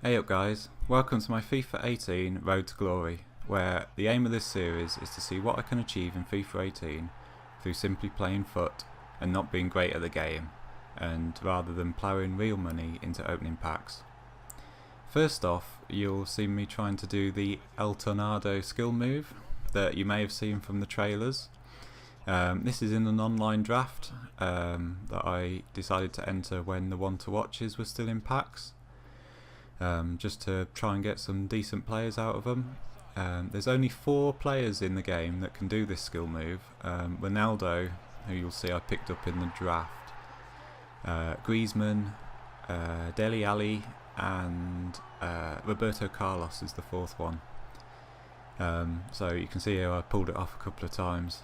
Hey up guys, welcome to my FIFA 18 Road to Glory, where the aim of this series is to see what I can achieve in FIFA 18 through simply playing foot and not being great at the game, and rather than ploughing real money into opening packs. First off, you'll see me trying to do the El Tornado skill move that you may have seen from the trailers. This is in an online draft that I decided to enter when the one to watches were still in packs. Just to try and get some decent players out of them. There's only 4 players in the game that can do this skill move. Ronaldo, who you'll see I picked up in the draft, Griezmann, Dele Alli, and Roberto Carlos is the 4th one. So you can see here I pulled it off a couple of times.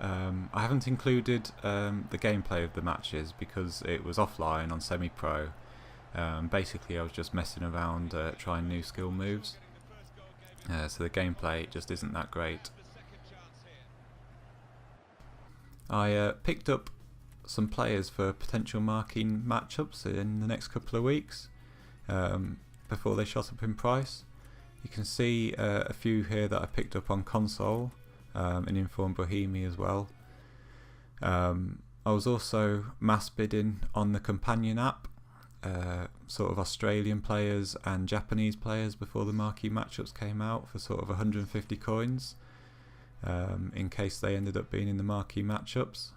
I haven't included the gameplay of the matches because it was offline on semi-pro. Basically I was just messing around trying new skill moves, so the gameplay just isn't that great. I picked up some players for potential marquee matchups in the next couple of weeks before they shot up in price. You can see a few here that I picked up on console, and Inform Bohemi as well. I was also mass bidding on the companion app, sort of Australian players and Japanese players before the marquee matchups came out for sort of 150 coins, in case they ended up being in the marquee matchups.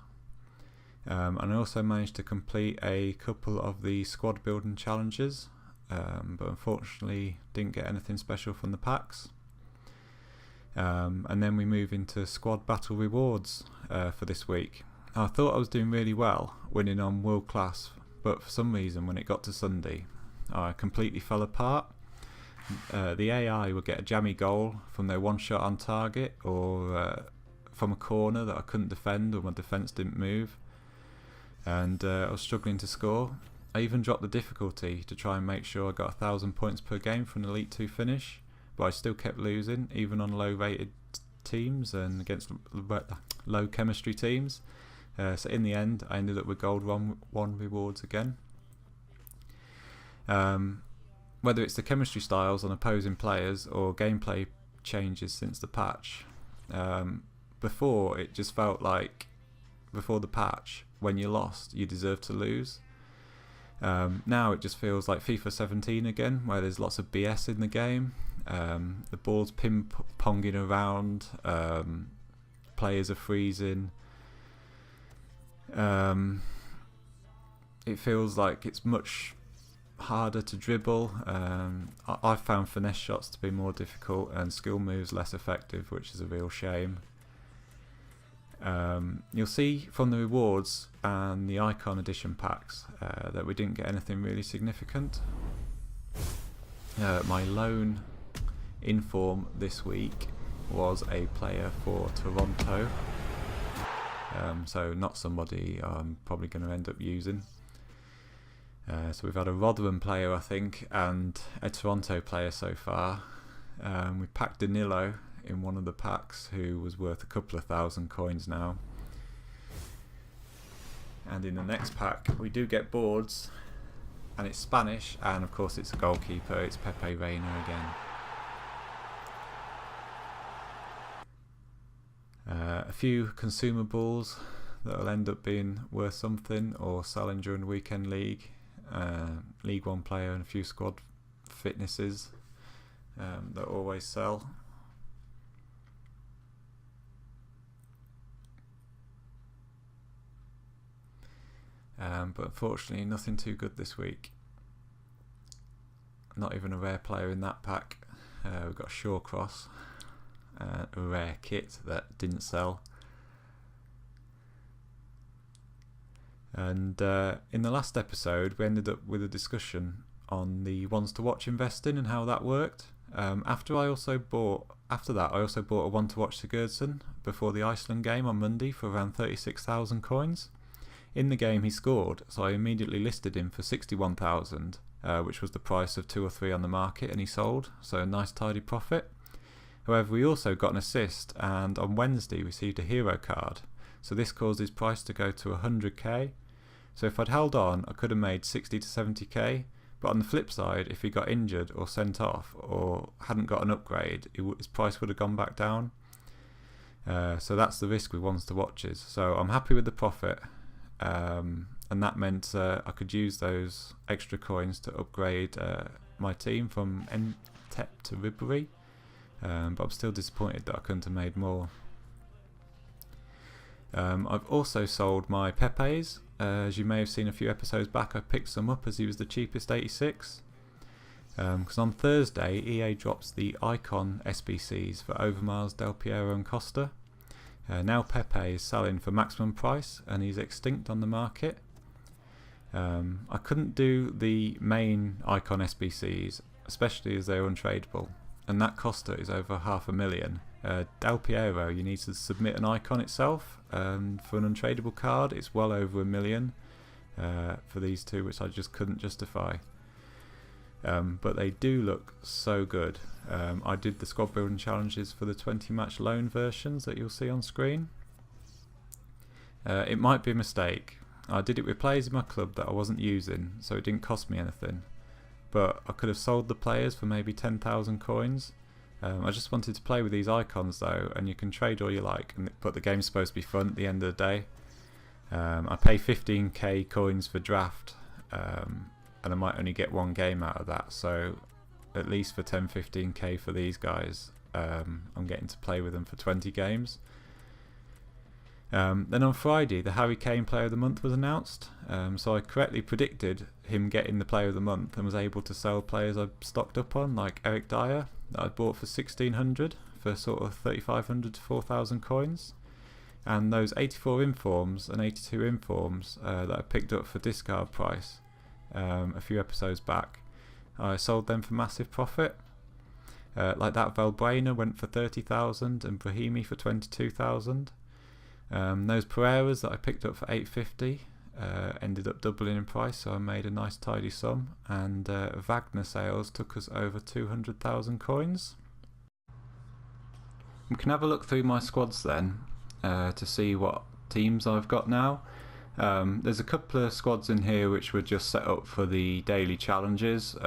And I also managed to complete a couple of the squad building challenges, but unfortunately didn't get anything special from the packs. And then we move into squad battle rewards for this week. I thought I was doing really well, winning on world class, but for some reason when it got to Sunday I completely fell apart. The AI would get a jammy goal from their one shot on target, or from a corner that I couldn't defend or my defence didn't move, and I was struggling to score. I even dropped the difficulty to try and make sure I got 1,000 points per game for an Elite 2 finish, but I still kept losing even on low rated teams and against low chemistry teams. So in the end I ended up with gold 1 rewards again. Whether it's the chemistry styles on opposing players or gameplay changes since the patch, before it just felt like, before the patch, when you lost you deserved to lose. Now it just feels like FIFA 17 again, where there's lots of BS in the game. The ball's ping-ponging around, players are freezing. It feels like it's much harder to dribble. I've found finesse shots to be more difficult and skill moves less effective, which is a real shame. You'll see from the rewards and the icon edition packs that we didn't get anything really significant. My lone inform this week was a player for Toronto, so not somebody I'm probably going to end up using. So we've had a Rotherham player I think and a Toronto player so far. We packed Danilo in one of the packs, who was worth a couple of 1,000 coins now, and in the next pack we do get boards, and it's Spanish, and of course it's a goalkeeper, it's Pepe Reina again. A few consumables that will end up being worth something or selling during the weekend league, League 1 player and a few squad fitnesses that always sell. But unfortunately nothing too good this week. Not even a rare player in that pack. We've got Shawcross, a rare kit that didn't sell. And in the last episode we ended up with a discussion on the ones to watch investing and how that worked. After that I also bought a one to watch Sigurdsson before the Iceland game on Monday for around 36,000 coins. In the game he scored, so I immediately listed him for 61,000, which was the price of 2 or 3 on the market, and he sold, so a nice tidy profit. However, we also got an assist, and on Wednesday received a hero card, so this caused his price to go to 100k. So if I'd held on I could have made 60 to 70k, But on the flip side, if he got injured or sent off or hadn't got an upgrade, his price would have gone back down. So that's the risk with ones to watches. So I'm happy with the profit, and that meant I could use those extra coins to upgrade my team from Entep to Ribery, but I'm still disappointed that I couldn't have made more. I've also sold my Pepes. As you may have seen a few episodes back, I picked some up as he was the cheapest 86. Because on Thursday, EA drops the Icon SBCs for Overmars, Del Piero and Costa. Now Pepe is selling for maximum price and he's extinct on the market. I couldn't do the main Icon SBCs, especially as they're untradeable, and that Costa is over 500,000. Del Piero, you need to submit an icon itself, and for an untradeable card it's well over 1 million for these two, which I just couldn't justify. But they do look so good. I did the squad building challenges for the 20 match loan versions that you'll see on screen. It might be a mistake. I did it with players in my club that I wasn't using, so it didn't cost me anything. But I could have sold the players for maybe 10,000 coins. I just wanted to play with these icons though, and you can trade all you like, but the game's supposed to be fun at the end of the day. I pay 15k coins for draft, and I might only get one game out of that, so at least for 10-15k for these guys, I'm getting to play with them for 20 games. Then on Friday, the Harry Kane Player of the Month was announced, so I correctly predicted him getting the Player of the Month and was able to sell players I've stocked up on, like Eric Dyer, that I bought for 1,600 for sort of 3,500 to 4,000 coins, and those 84 informs and 82 informs that I picked up for discard price a few episodes back, I sold them for massive profit. Like that Valbuena went for 30,000 and Brahimi for 22,000. Those Pereiras that I picked up for 850 ended up doubling in price, so I made a nice tidy sum, and Wagner sales took us over 200,000 coins. We can have a look through my squads then to see what teams I've got now. There's a couple of squads in here which were just set up for the daily challenges,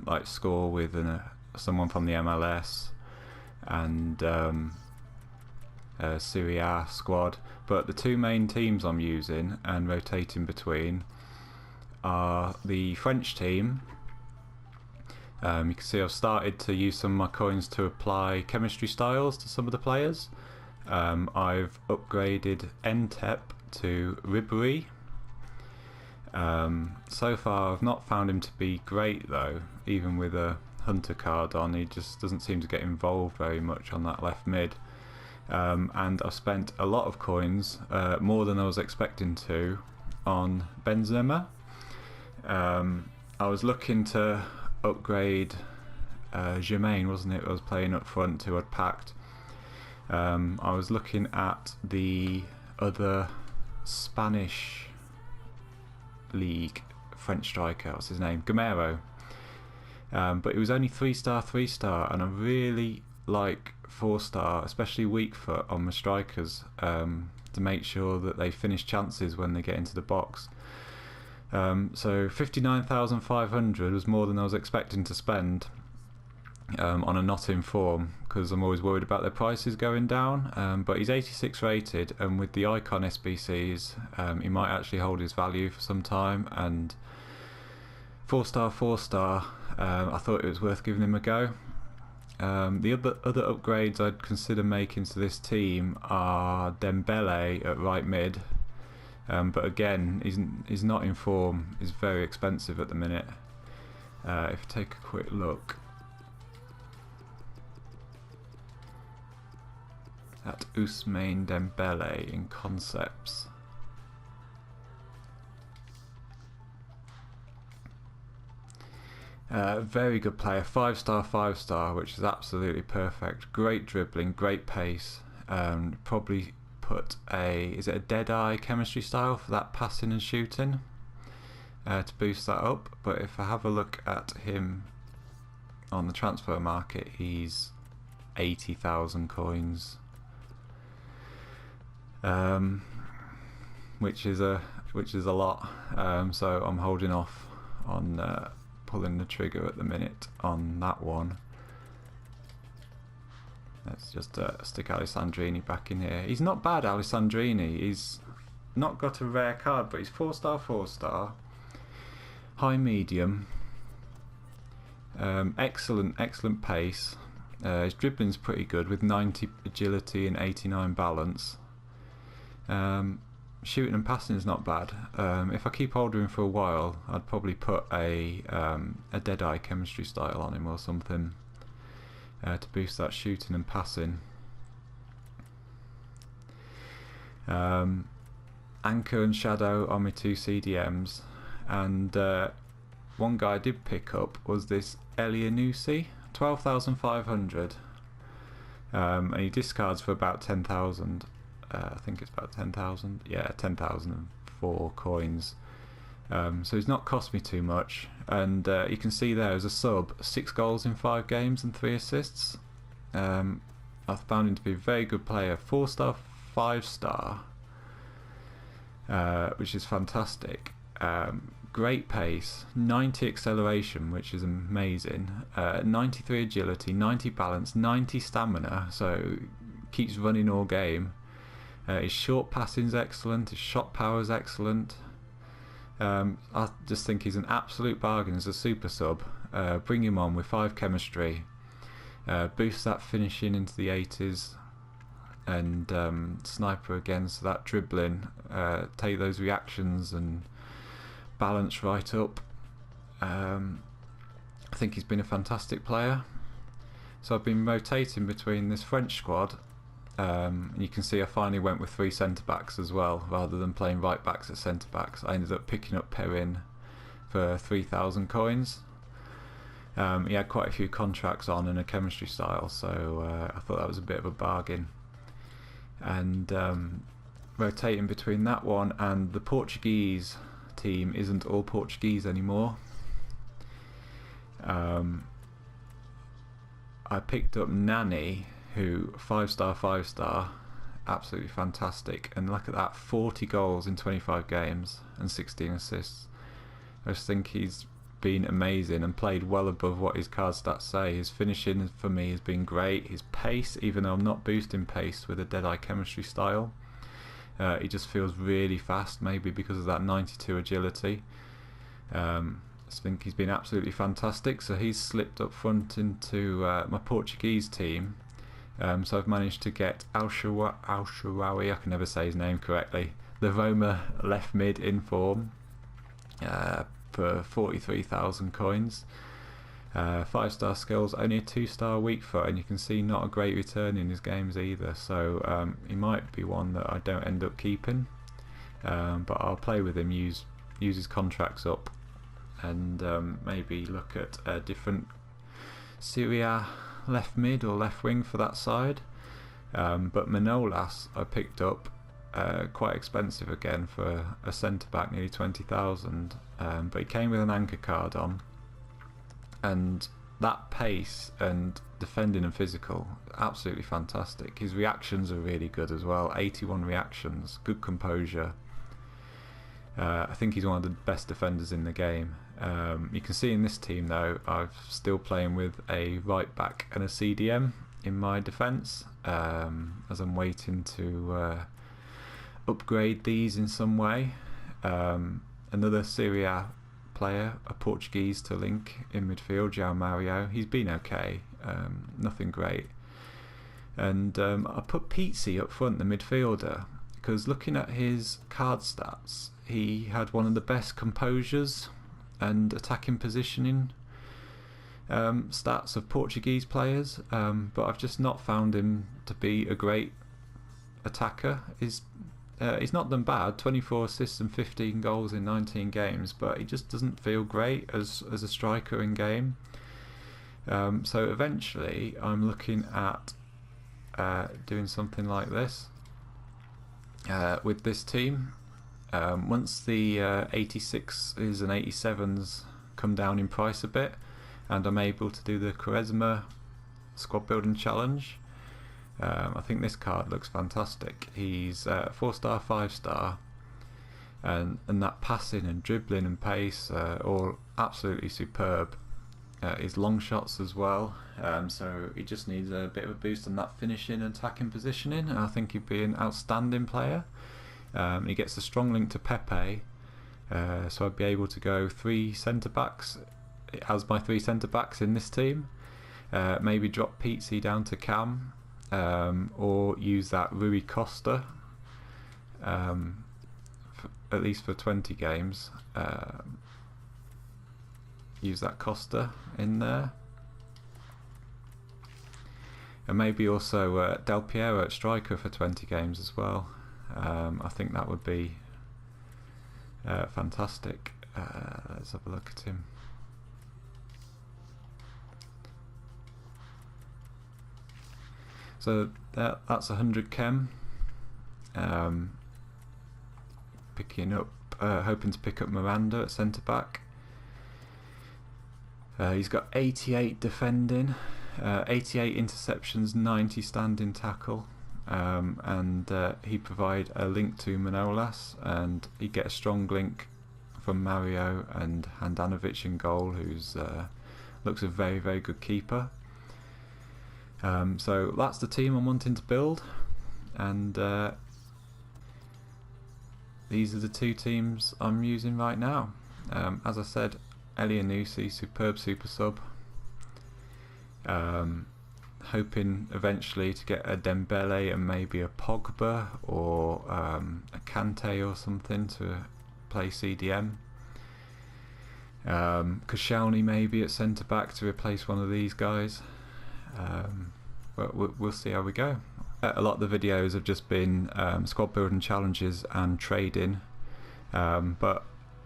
like score with someone from the MLS and Serie A squad, but the two main teams I'm using and rotating between are the French team. You can see I've started to use some of my coins to apply chemistry styles to some of the players. I've upgraded Entep to Ribery. So far I've not found him to be great though, even with a hunter card on. He just doesn't seem to get involved very much on that left mid. And I've spent a lot of coins, more than I was expecting to, on Benzema. I was looking to upgrade Germain, wasn't it? I was playing up front, who I'd packed. I was looking at the other Spanish league French striker, what's his name? Gamero. But it was only 3-star, 3-star, and I really like 4-star, especially weak foot on my strikers, to make sure that they finish chances when they get into the box. So 59,500 was more than I was expecting to spend on a not in form, because I'm always worried about their prices going down, but he's 86 rated, and with the Icon SBCs he might actually hold his value for some time, and 4-star, 4-star, I thought it was worth giving him a go. The other upgrades I'd consider making to this team are Dembele at right mid, but again he's not in form, he's very expensive at the minute. If you take a quick look at Ousmane Dembele in concepts, very good player, 5-star, 5-star, which is absolutely perfect. Great dribbling, great pace. Probably put is it a Deadeye chemistry style for that passing and shooting to boost that up. But if I have a look at him on the transfer market, he's 80,000 coins, which is a lot. So I'm holding off on pulling the trigger at the minute on that one. Let's just stick Alessandrini back in here. He's not bad, Alessandrini. He's not got a rare card, but he's 4-star, 4-star. High medium. Excellent pace. His dribbling's pretty good with 90 agility and 89 balance. Shooting and passing is not bad. If I keep hold of him for a while, I'd probably put a Deadeye chemistry style on him or something to boost that shooting and passing. Anchor and Shadow are my 2 CDMs, and one guy I did pick up was this Elianusi, 12,500, and he discards for about 10,000. I think it's about 10,000. Yeah, 10,004 coins. So he's not cost me too much, and you can see there as a sub, 6 goals in 5 games and 3 assists. I've found him to be a very good player, 4-star, 5-star, which is fantastic. Great pace, 90 acceleration, which is amazing, 93 agility, 90 balance, 90 stamina, so keeps running all game. His short passing's excellent, his shot power's excellent. I just think he's an absolute bargain as a super sub. Bring him on with 5 chemistry, boost that finishing into the 80s, and sniper again, so that dribbling, take those reactions and balance right up. I think he's been a fantastic player. So I've been rotating between this French squad. And you can see I finally went with 3 centre backs as well, rather than playing right backs at centre backs. I ended up picking up Perrin for 3,000 coins. He had quite a few contracts on and a chemistry style, so I thought that was a bit of a bargain. And rotating between that one and the Portuguese team isn't all Portuguese anymore. I picked up Nani, who 5-star, 5-star, absolutely fantastic, and look at that, 40 goals in 25 games and 16 assists. I just think he's been amazing and played well above what his card stats say. His finishing for me has been great. His pace, even though I'm not boosting pace with a Deadeye chemistry style, he just feels really fast, maybe because of that 92 agility. I think he's been absolutely fantastic, so he's slipped up front into my Portuguese team. So I've managed to get Al-Sharawi, I can never say his name correctly, the Roma left mid in form, for 43,000 coins. 5-star skills, only a 2-star weak foot, and you can see not a great return in his games either, so he might be one that I don't end up keeping, but I'll play with him, use his contracts up, and maybe look at a different Syria left mid or left wing for that side. But Manolas I picked up, quite expensive again for a centre back, nearly 20,000, but he came with an anchor card on, and that pace and defending and physical, absolutely fantastic. His reactions are really good as well, 81 reactions, good composure. I think he's one of the best defenders in the game. You can see in this team though, I'm still playing with a right back and a CDM in my defence, as I'm waiting to upgrade these in some way. Another Serie A player, a Portuguese to link in midfield, João Mario. He's been okay, nothing great. And I put Pizzi up front, the midfielder, because looking at his card stats, he had one of the best composures and attacking positioning stats of Portuguese players, but I've just not found him to be a great attacker. He's not done bad, 24 assists and 15 goals in 19 games, but he just doesn't feel great as a striker in game. So eventually I'm looking at doing something like this with this team. Once the 86s and 87s come down in price a bit, and I'm able to do the Quaresma squad building challenge, I think this card looks fantastic. He's 4-star, 5-star, and that passing and dribbling and pace, all absolutely superb. His long shots as well, so he just needs a bit of a boost on that finishing and attacking positioning. I think he'd be an outstanding player. He gets a strong link to Pepe, so I'd be able to go 3 centre-backs as my 3 centre-backs in this team. Maybe drop Pizzi down to Cam, or use that Rui Costa, at least for 20 games. Use that Costa in there, and maybe also Del Piero at striker for 20 games as well. I think that would be fantastic. Let's have a look at him. So that's 100 chem. Picking up, hoping to pick up Miranda at centre back. He's got 88 defending, 88 interceptions, 90 standing tackle, and he'd provide a link to Manolas, and he'd get a strong link from Mario and Handanovic in goal, who's looks a very, very good keeper. So that's the team I'm wanting to build, and these are the 2 teams I'm using right now. As I said, Elianusi, superb super sub. Hoping eventually to get a Dembele and maybe a Pogba or a Kante or something to play CDM. Koscielny maybe at centre back to replace one of these guys. But we'll see how we go. A lot of the videos have just been squad building challenges and trading, but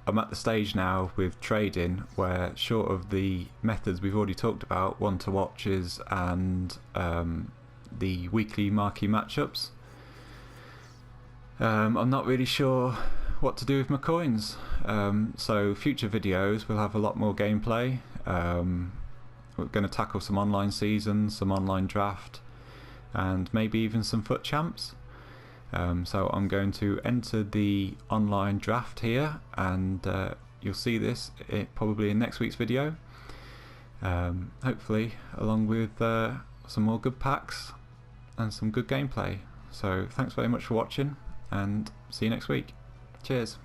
I'm at the stage now with trading where, short of the methods we've already talked about, one to watches and the weekly marquee matchups, I'm not really sure what to do with my coins. So future videos will have a lot more gameplay. We're going to tackle some online seasons, some online draft, and maybe even some FUT champs. So I'm going to enter the online draft here, and you'll see this probably in next week's video, hopefully along with some more good packs and some good gameplay. So thanks very much for watching, and see you next week. Cheers.